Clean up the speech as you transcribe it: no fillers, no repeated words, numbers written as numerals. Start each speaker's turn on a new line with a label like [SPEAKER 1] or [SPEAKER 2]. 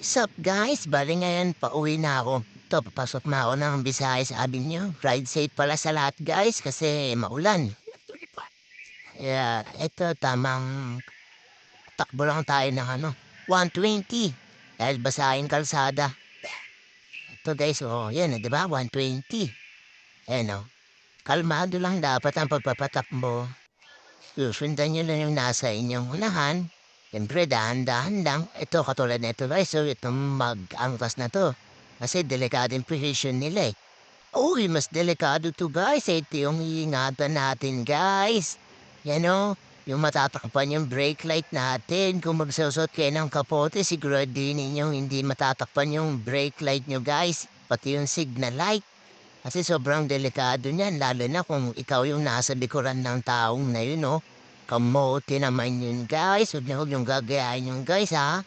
[SPEAKER 1] Sup guys, bali ngayon pauwi na ako. Ito, papasok na ako ng Visayas Avenue. Ride safe pala sa lahat guys kasi maulan. Yeah, ito tamang takbo lang tayo ng 120. Dahil basahin kalsada. Ito guys, oh, yan, di ba? 120. Oh. Kalmado lang dapat ang pagpapatakbo. Susundan nyo lang yung nasa inyong unahan. Siyempre, dahan-dahan lang. Ito, katulad nito guys. So, itong mag-angkas na to. Kasi delikado yung position nila eh. Uy, mas delikado to guys. Ito yung iingatan natin guys. Yan o, yung matatakpan yung brake light natin. Kung magsusot kayo ng kapote, siguro din ninyong hindi matatakpan yung brake light nyo guys. Pati yung signal light. Kasi sobrang delikado niyan, lalo na kung ikaw yung nasa likuran ng taong na yun, no? Kamote naman yun, guys. Huwag na huwag yung gagayahin yung guys, ha?